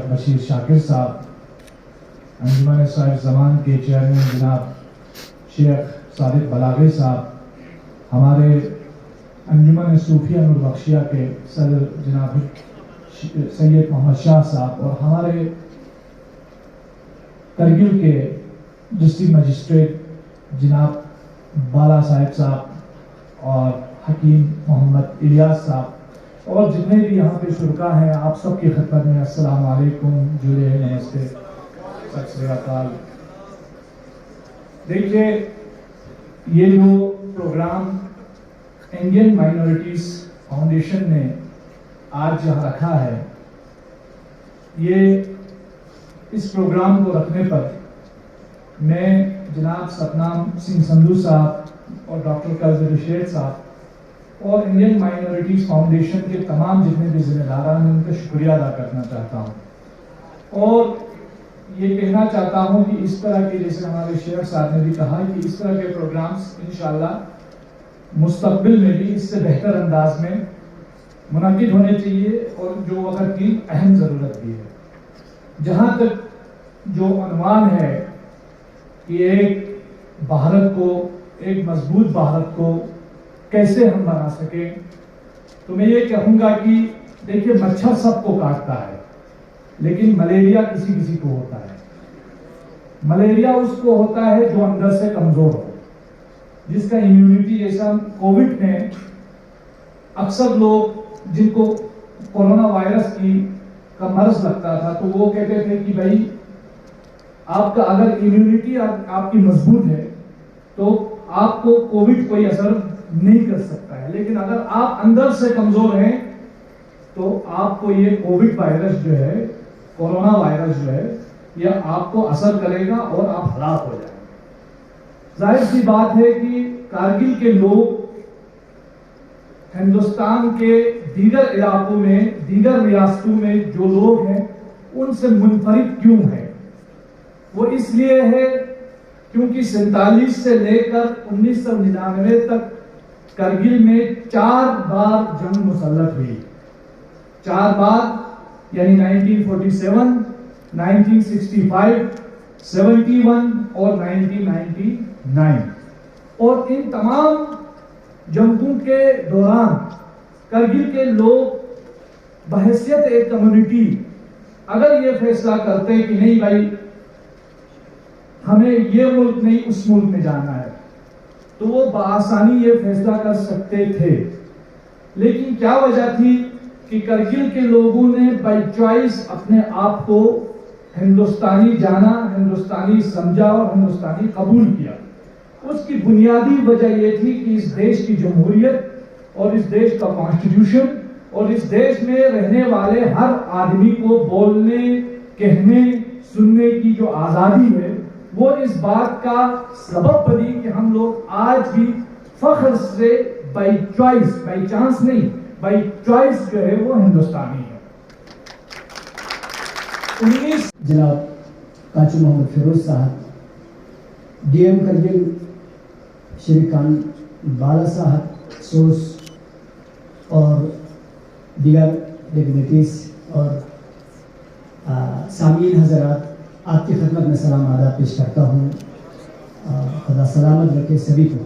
بشیر شاکر صاحب، انجمن صاحب زمان کے چیئرمین جناب شیخ صادق بلاغی صاحب، ہمارے انجمن صوفیہ نور بخشیہ کے صدر جناب سید محمد شاہ صاحب، اور ہمارے کرگل کے ڈسٹرکٹ مجسٹریٹ جناب بالا صاحب صاحب اور حکیم محمد الیاس صاحب، اور جتنے بھی یہاں پہ شرکاء ہیں، آپ سب کی خدمت میں السلام علیکم، جڑے نمستے، ست سری اکال۔ دیکھیے، یہ جو پروگرام انڈین مائنورٹیز فاؤنڈیشن نے آج یہاں رکھا ہے، یہ اس پروگرام کو رکھنے پر میں جناب ستنام سنگھ سندھو صاحب اور ڈاکٹر کلزر شیخ صاحب اور انڈین مائنورٹیز فاؤنڈیشن کے تمام جتنے بھی ذمہ داران ہیں ان کا شکریہ ادا کرنا چاہتا ہوں، اور یہ کہنا چاہتا ہوں کہ اس طرح کے، جیسے ہمارے شیخ صاحب نے بھی کہا، کہ اس طرح کے پروگرامز انشاءاللہ مستقبل میں بھی اس سے بہتر انداز میں منعقد ہونے چاہیے، اور جو وقت کی اہم ضرورت بھی ہے۔ جہاں تک جو عنوان ہے کہ ایک بھارت کو، ایک مضبوط بھارت کو کیسے ہم بنا سکیں، تو میں یہ کہوں گا کہ دیکھیے، مچھر سب کو کاٹتا ہے، لیکن ملیریا کسی کسی کو ہوتا ہے۔ ملیریا اس کو ہوتا ہے جو اندر سے کمزور ہو، جس کا امیونٹی، جیسا کووڈ میں اکثر لوگ جن کو کورونا وائرس کا مرض لگتا تھا، تو وہ کہتے تھے کہ بھائی آپ کا اگر امیونٹی آپ کی مضبوط ہے تو آپ کو کووڈ کوئی اثر نہیں کر سکتا ہے، لیکن اگر آپ اندر سے کمزور ہیں تو آپ کو یہ کووڈ وائرس جو ہے، کورونا وائرس جو ہے، یہ آپ کو اثر کرے گا اور آپ ہلاک ہو جائیں گے۔ ظاہر سی بات ہے کہ کارگل کے لوگ ہندوستان کے دیگر علاقوں میں، دیگر ریاستوں میں جو لوگ ہیں ان سے منفرد کیوں ہیں؟ وہ اس لیے ہے کیونکہ 47 سے لے کر 1999 تک کرگل میں 4 بار جنگ مسلط ہوئی، 4 بار، یعنی 1947، 1965، 71 اور 1999، اور ان تمام جنگوں کے دوران کرگل کے لوگ بحیثیت ایک کمیونٹی اگر یہ فیصلہ کرتے کہ نہیں بھائی ہمیں یہ ملک نہیں اس ملک میں جانا ہے، تو وہ بآسانی یہ فیصلہ کر سکتے تھے۔ لیکن کیا وجہ تھی کہ کرگل کے لوگوں نے بائی چوائس اپنے آپ کو ہندوستانی جانا، ہندوستانی سمجھا اور ہندوستانی قبول کیا؟ اس کی بنیادی وجہ یہ تھی کہ اس دیش کی جمہوریت اور اس دیش کا کانسٹیٹیوشن اور اس دیش میں رہنے والے ہر آدمی کو بولنے، کہنے، سننے کی جو آزادی ہے، وہ اس بات کا سبب بنی کہ ہم لوگ آج بھی فخر سے بائی چوائس، بائی چانس نہیں، بائی چوائس جو ہے وہ ہندوستانی ہے۔ جناب کاچو محمد فیروز صاحب، ڈی ایم کرگل شری خان بالا صاحب، سوس اور دیگر ڈگنیٹیز اور سامعین حضرات، آپ کی خدمت میں سلام آداب پیش کرتا ہوں۔ خدا سلامت رکھے سبھی کو۔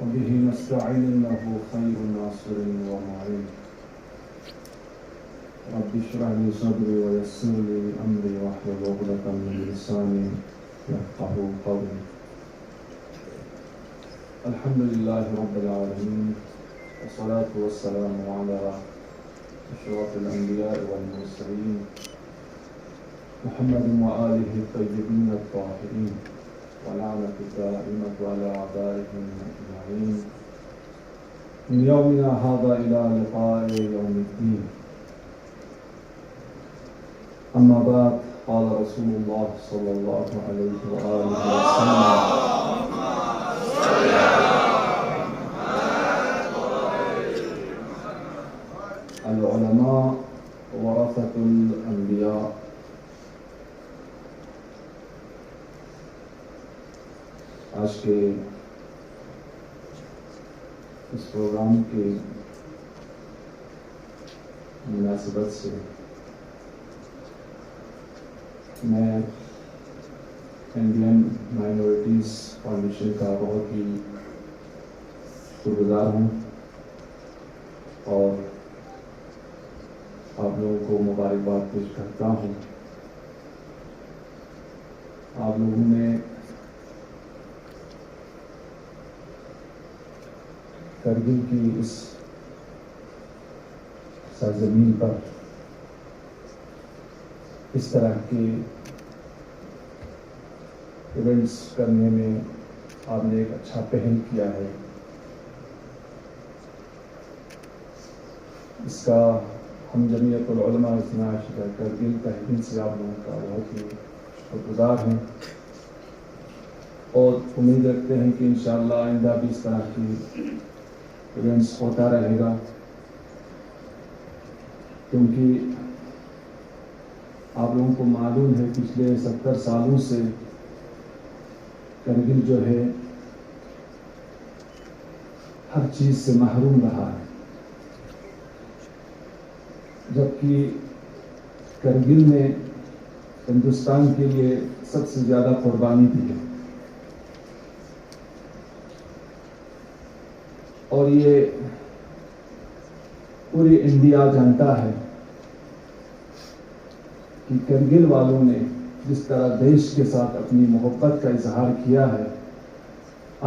وبه نستعين إنه خير ناصر ومعين رب اشرح لي صدري ويسر لي أمري واحلل عقدة من لساني يفقهوا قولي الحمد لله رب العالمين والصلاة والسلام على أشرف الأنبياء والمرسلين محمد وآله الطيبين الطاهرين ولعنة الدائمة على أعدائهم أجمعين من يومنا هذا إلى لقاء يوم الدين. أما بعد قال رسول الله صلى الله عليه وآله وسلم العلماء ورثة الأنبياء. آج کے اس پروگرام کی مناسبت سے میں انڈین مائنورٹیز فاؤنڈیشن کا بہت ہی شکر گزار ہوں اور آپ لوگوں کو مبارکباد پیش کرتا ہوں۔ آپ لوگوں نے کرگل کی اس سرزمین پر اس طرح کے ایونٹس کرنے میں آپ نے ایک اچھا پہل کیا ہے۔ اس کا ہم جمعیت العلماء اجتماع شہر کرگل تحریک سے آپ لوگوں کا بہت ہی شکر گزار ہیں اور امید رکھتے ہیں کہ انشاءاللہ آئندہ بھی اس طرح کی ایونٹس ہوتا رہے گا، کیونکہ آپ لوگوں کو معلوم ہے پچھلے 70 سالوں سے کرگل جو ہے ہر چیز سے محروم رہا ہے، جبکہ کرگل نے ہندوستان کے لیے سب سے زیادہ قربانی دی ہے اور یہ پوری انڈیا جانتا ہے کہ کرگل والوں نے جس طرح دیش کے ساتھ اپنی محبت کا اظہار کیا ہے،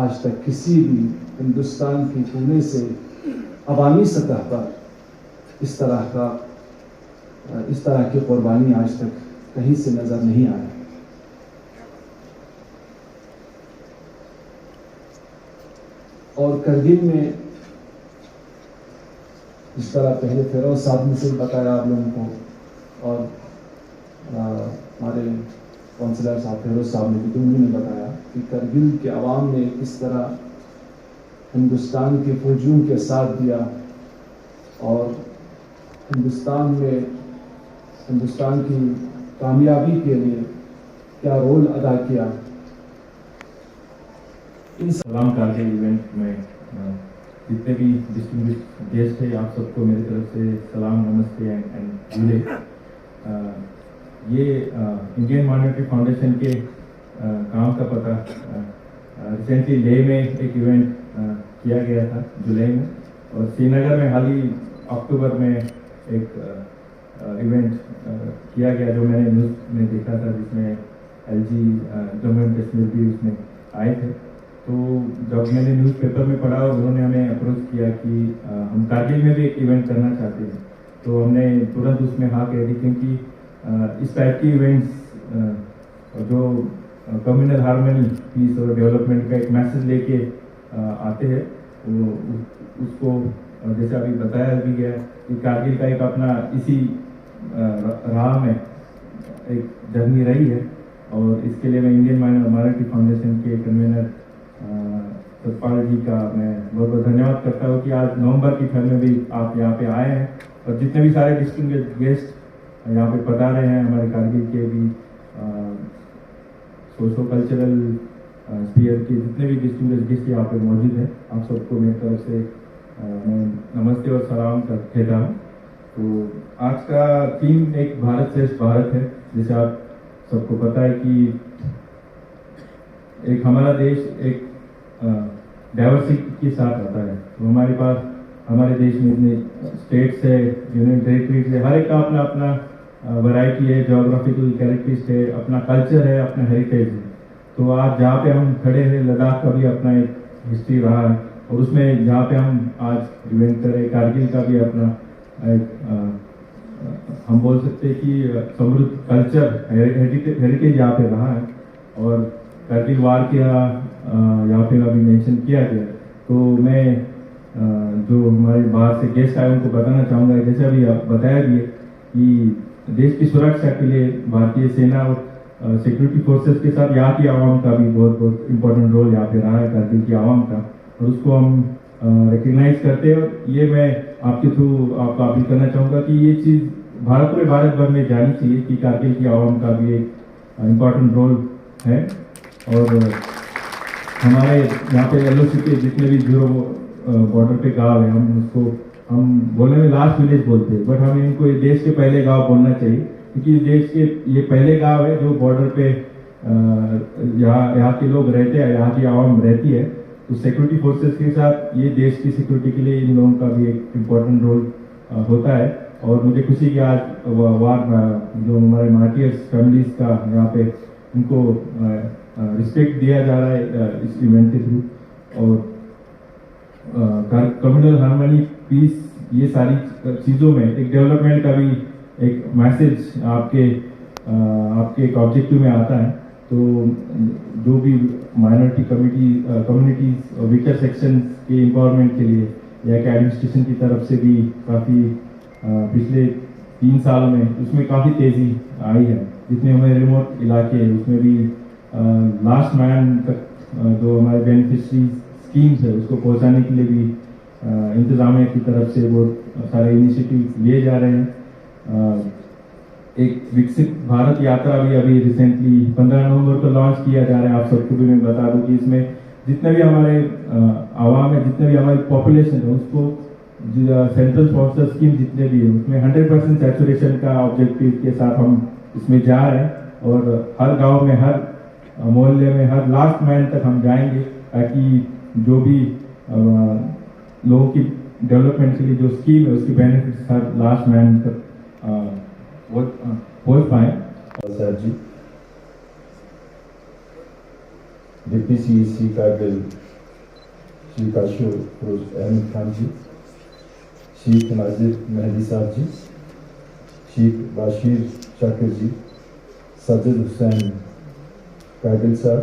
آج تک کسی بھی ہندوستان کی کونے سے عوامی سطح پر اس طرح کی قربانی آج تک کہیں سے نظر نہیں آئی۔ اور کرگل میں جس طرح پہلے فیروز صاحب نے سے بتایا آپ لوگوں کو اور ہمارے کونسلر صاحب فیروز صاحب نے بھی انہوں نے بتایا کہ کرگل کے عوام نے کس طرح ہندوستان کے فوجیوں کے ساتھ دیا اور ہندوستان میں ہندوستان کی کامیابی کے لیے کیا رول ادا کیا. ان سلام کارگل ایونٹ میں جتنے بھی ڈسٹنگوشڈ گیسٹ ہیں آپ سب کو میری طرف سے سلام نمستے اینڈ جھولے. یہ انڈین مائنورٹی فاؤنڈیشن کے کام کا پتہ ریسنٹلی لے میں ایک ایونٹ کیا گیا تھا جولائی میں, اور سری نگر میں حال ہی اکتوبر میں ایک ایونٹ کیا گیا جو میں نے نیوز میں دیکھا تھا, جس میں LG جموں اینڈ کشمیر بھی اس میں آئے تھے. تو جب میں نے نیوز پیپر میں پڑھا اور انہوں نے ہمیں اپروچ کیا کہ ہم کارگل میں بھی ایک ایونٹ کرنا چاہتے ہیں, تو ہم نے ترنت اس میں ہاں کہہ دی, کیونکہ اس ٹائپ کی ایونٹس جو کمیونل ہارمنی, پیس اور ڈیولپمنٹ کا ایک میسج لے کے آتے ہیں, وہ اس کو جیسے ابھی بتایا بھی گیا کہ کارگل کا ایک اپنا اسی راہ میں ایک جرنی رہی ہے, اور اس کے لیے میں انڈین مائنورٹی فاؤنڈیشن کے کنوینر ستپال جی کا میں بہت بہت دھنیہ واد کرتا ہوں کہ آج نومبر کی ٹھنڈ میں بھی آپ یہاں پہ آئے ہیں, اور جتنے بھی سارے ڈسٹنگوشڈ گیسٹ یہاں پہ بتا رہے ہیں ہمارے کارگل کے بھی سوشو کلچرل اسپیئر کے جتنے بھی ڈسٹنگوشڈ گیسٹ یہاں پہ موجود ہیں, آپ سب کو میری طرف سے میں نمستے اور سلام کہتا ہوں. تو آج کا تھیم ایک بھارت شریشٹھ بھارت ہے. جیسے آپ سب کو پتہ ہے کہ ایک ہمارا دیش ایک ڈائیورسٹی کے ساتھ آتا ہے. تو ہمارے پاس ہمارے دیش میں اتنے اسٹیٹس ہے, یونین ٹیریٹریز ہے, ہر ایک کا اپنا اپنا ورائٹی ہے, جغرافیکل کیریکٹرسٹ ہے, اپنا کلچر ہے, اپنا ہیریٹیج ہے. تو آج جہاں پہ ہم کھڑے ہیں لداخ کا بھی اپنا ایک ہسٹری رہا ہے, اور اس میں جہاں پہ ہم آج ایونٹ کریں کارگل کا بھی اپنا ایک ہم بول سکتے ہیں کہ سمردھ کلچر ہیریٹیج یہاں پہ رہا ہے. اور کرگل وار کیا یہاں پہ ابھی مینشن کیا گیا. تو میں جو ہمارے باہر سے گیسٹ آئے ان کو بتانا چاہوں گا, جیسے ابھی بتایا بھی ہے کہ دیش کی سرکشا کے لیے بھارتیہ سینا اور سیکورٹی فورسز کے ساتھ یہاں کی عوام کا بھی بہت بہت امپورٹنٹ رول یہاں پہ رہا ہے, کرگل کی عوام کا, اور اس کو ہم ریکگنائز کرتے ہیں. اور یہ میں آپ کے تھرو آپ کو اپیل کرنا چاہوں گا کہ یہ چیز پورے بھارت بھر میں جانی چاہیے کہ کارگل کی عوام کا بھی ایک امپورٹنٹ رول ہے. اور ہمارے یہاں پہ LOC کے جتنے بھی زیرو بارڈر پہ گاؤں ہیں, ہم اس کو ہم بولنے میں لاسٹ ولیج بولتے ہیں, بٹ ہمیں ان کو دیش کے پہلے گاؤں بولنا چاہیے, کیونکہ دیش کے یہ پہلے گاؤں ہے جو بارڈر پہ یہاں کے لوگ رہتے ہیں, یہاں کی عوام رہتی ہے. تو سیکورٹی فورسز کے ساتھ یہ دیش کی سیکورٹی کے لیے ان لوگوں کا بھی ایک امپورٹنٹ رول ہوتا ہے. اور مجھے خوشی کہ آج وار جو ہمارے مارٹیئرس فیملیز کا یہاں پہ ان کو رسپیکٹ دیا جا رہا ہے اس ایونٹ کے تھرو. اور کمیونل ہارمنی, پیس, یہ ساری چیزوں میں ایک ڈیولپمنٹ کا بھی ایک میسج آپ کے ایک آبجیکٹو میں آتا ہے. تو جو بھی مائنورٹی کمیونٹیز اور ویکر سیکشن کے امپاورمنٹ کے لیے یا کہ ایڈمنسٹریشن کی طرف سے بھی کافی پچھلے 3 سال میں اس میں کافی تیزی آئی ہے. جتنے ہمارے ریموٹ علاقے ہیں اس میں بھی لاسٹ مین تک جو ہمارے بینیفیشریز اسکیمس ہے اس کو پہنچانے کے لیے بھی انتظامیہ کی طرف سے بہت سارے انیشیٹیو لیے جا رہے ہیں. ایک وکست بھارت یاترا بھی ابھی ریسنٹلی 15 نومبر کو لانچ کیا جا رہا ہے. آپ سب کو بھی میں بتا دوں کہ اس میں جتنے بھی ہمارے عوام ہے, جتنے بھی ہماری پاپولیشن ہے, اس کو سینٹرل اسپانسر اسکیم جتنے بھی ہیں اس میں 100% سیچوریشن کا آبجیکٹو کے ساتھ ہم اس میں جا رہے ہیں. اور ہر گاؤں میں, ہر محلے میں, ہر لاسٹ مین تک ہم جائیں گے, تاکہ جو بھی لوگوں کی ڈیولپمنٹ کے لیے جو اسکیم ہے اس کی بینیفٹس ہر لاسٹ مین تک پہنچ پائیں. سر جی, ڈپٹی CEC کارگل شری کاشور فیروز احمد خان جی, شیخ ناظر مہدی صاحب جی, شیخ باشیر شاکر جی, سجد حسین کارگل صاحب,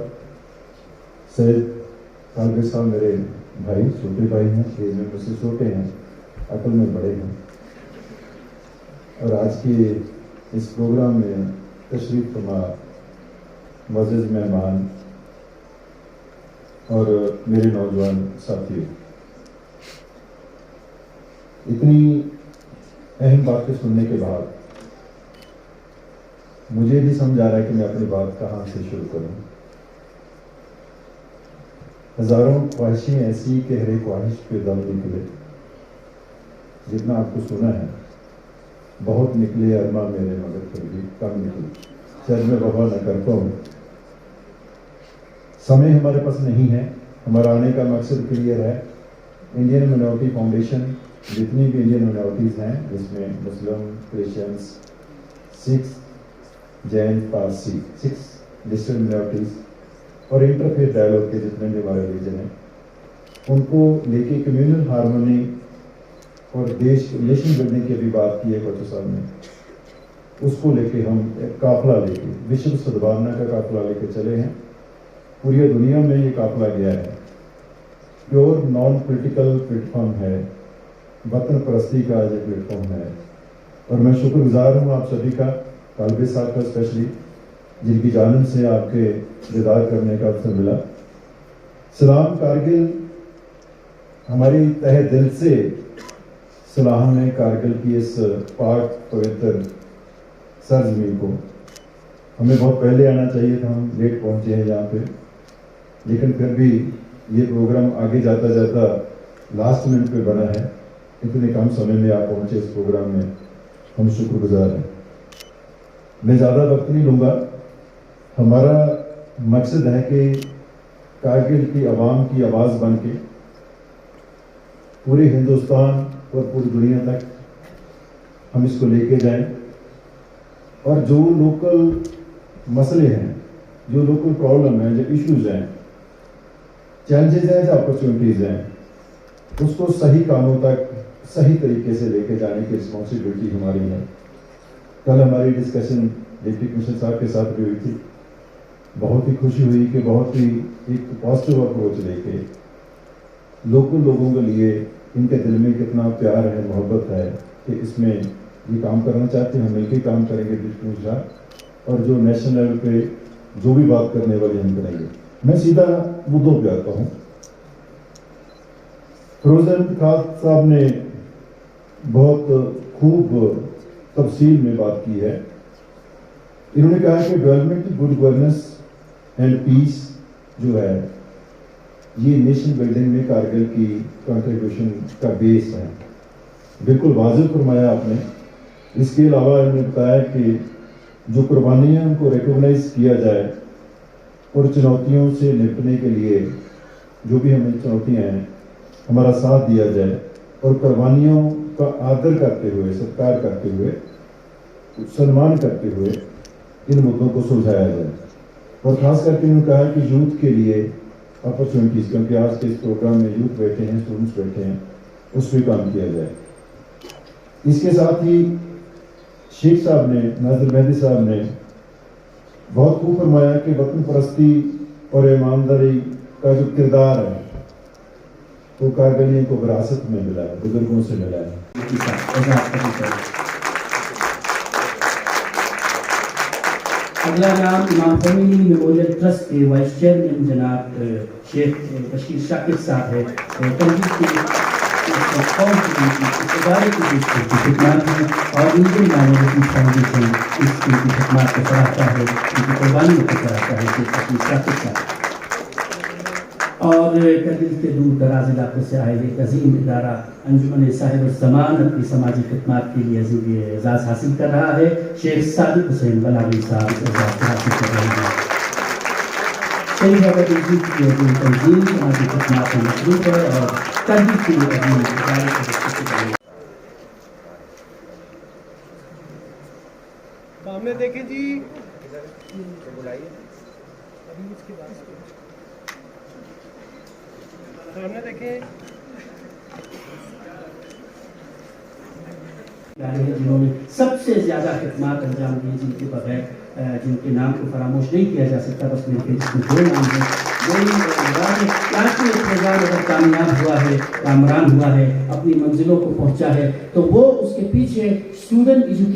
سید کارگل صاحب میرے بھائی, چھوٹے بھائی ہیں, ایج میں مجھ سے چھوٹے ہیں, عقل میں بڑے ہیں. اور آج کے اس پروگرام میں تشریف فرما معزز مہمان اور میرے نوجوان ساتھی، اتنی اہم باتیں سننے کے بعد مجھے نہیں سمجھ آ رہا ہے کہ میں اپنی بات کہاں سے شروع کروں۔ ہزاروں خواہشیں ایسی کہ ہر ایک خواہش پہ دم نکلے، جتنا آپ کو سنا ہے بہت نکلے ارما میرے مگر پھر بھی کم نکلے، شاید میں وفا نہ کر پاؤں۔ سمے ہمارے پاس نہیں ہے، ہمارا آنے کا مقصد کلیئر ہے۔ انڈین مائنورٹی فاؤنڈیشن جتنی بھی انڈین مائنورٹیز ہیں، جس میں مسلم، کرسچنس، سکھ، جین، پارسی، 6 لسٹڈ مائنورٹیز اور انٹرفیتھ ڈائیلاگ کے جتنے بھی ہمارے ریجن ہیں، ان کو لے کے کمیونل ہارمونی اور نیشن بلڈنگ کی بھی بات کی ہے بچوں صاحب نے، اس کو لے کے ہم ایک قافلہ لے کے وشو سدبھاونا کا قافلہ لے کے چلے ہیں۔ پوری دنیا میں یہ قافلہ گیا ہے، pure non political plate form ہے، وطن پرستی کا یہ پلیٹ فارم ہے، اور میں شکر گزار ہوں آپ سبھی کا، طالب صاحب کا اسپیشلی، جن کی جانب سے آپ کے دیدار کرنے کا اوسر ملا۔ سلام کارگل، ہماری تہ دل سے سلام ہے کارگل کی اس پاک پوتر سرزمین کو۔ ہمیں بہت پہلے آنا چاہیے تھا، ہم لیٹ پہنچے ہیں یہاں پہ، لیکن پھر بھی یہ پروگرام آگے جاتا جاتا لاسٹ منٹ پہ بنا ہے۔ اتنے کم سمے میں آپ پہنچے اس پروگرام میں، ہم شکر گزار ہیں۔ میں زیادہ وقت نہیں لوں گا، ہمارا مقصد ہے کہ کارگل کی عوام کی آواز بن کے پورے ہندوستان اور پوری دنیا تک ہم اس کو لے کے جائیں، اور جو لوکل مسئلے ہیں، جو لوکل پرابلم ہیں، جو ایشوز ہیں، چیلنجز ہیں، جو اپرچونٹیز ہیں، اس کو صحیح کاموں تک صحیح طریقے سے لے کے جانے کی رسپانسبلٹی ہماری ہے۔ کل ہماری ڈسکشن ڈپٹی کمشنر صاحب کے ساتھ بھی ہوئی تھی، بہت ہی خوشی ہوئی کہ بہت ہی ایک پازیٹیو اپروچ لے کے لوکل لوگوں کے لیے ان کے دل میں کتنا پیار ہے، محبت ہے کہ اس میں یہ کام کرنا چاہتے ہیں، ہم مل کے کام کریں گے ڈپٹی کمشنر صاحب، اور جو نیشنل لیول پہ جو بھی بات کرنے والی ہم کریں گے۔ میں سیدھا مدعوں پہ آتا ہوں۔ فیروز احمد خان صاحب نے بہت خوب تفصیل میں بات کی ہے۔ انہوں نے کہا کہ development, good governance and peace جو ہے، یہ نیشن بلڈنگ میں کارگل کی کنٹریبیوشن کا بیس ہے۔ بالکل واضح فرمایا آپ نے۔ اس کے علاوہ انہوں نے بتایا کہ جو قربانیاں ان کو ریکگنائز کیا جائے اور چنوتیوں سے نپٹنے کے لیے جو بھی ہمیں چنوتیاں ہیں، ہمارا ساتھ دیا جائے، اور قربانیوں کا آدر کرتے ہوئے، ستکار کرتے ہوئے، سنمان کرتے ہوئے ان مدعوں کو سلجھایا جائے۔ اور خاص کر کے انہوں نے کہا کہ یوتھ کے لیے اپرچونٹیز، کیونکہ آج کے اس پروگرام میں یوتھ بیٹھے ہیں، اسٹوڈنٹس بیٹھے ہیں، اس پہ کام کیا جائے۔ اس کے ساتھ ہی شیخ صاحب نے، ناظر مہدی صاحب نے بہت خوب فرمایا کہ وطن پرستی اور ایمانداری کا جو کردار ہے وہ کارگلیوں کو وراثت میں ملا ہے، بزرگوں سے ملا ہے۔ اگلا نام امام خمینی میموریل ٹرسٹ کے وائس چیئرمین جناب شیخ بشیر شاکر صاحب ہے۔ تنظیم کی ادارے کی خدمات ہیں اور انڈین مائنورٹی فاؤنڈیشن اس کی خدمات کو سراہتا ہے، ان کی قربانیوں کو سراہتا ہے شیخ بشیر شاکر صاحب۔ اور کرگل کے دور دراز علاقوں سے آئے ایک عظیم ادارہ انجمن صاحب الزمان اپنی سماجی خدمات کے لیے عظیم اعزاز حاصل کر رہا ہے۔ شیخ صادق حسین بلاوی صاحب اعزاز حاصل کر رہے ہیں۔ شہید حضرت کی عظیم تنظیم سماجی خدمات میں مصروف ہے اور کرگل کے عظیم ادارے کو سامنے دیکھیں جی، سامنے دیکھیں۔ جنہوں نے سب سے زیادہ خدمات انجام دی، جن کے بغیر جن کے نام کو فراموش نہیں کیا جا سکتا، بس مل کے جس میں دو نام ہیں، نظام اگر کامیاب ہوا ہے، کامران ہوا ہے، اپنی منزلوں کو پہنچا ہے، تو وہ اس کے پیچھے اسٹوڈنٹ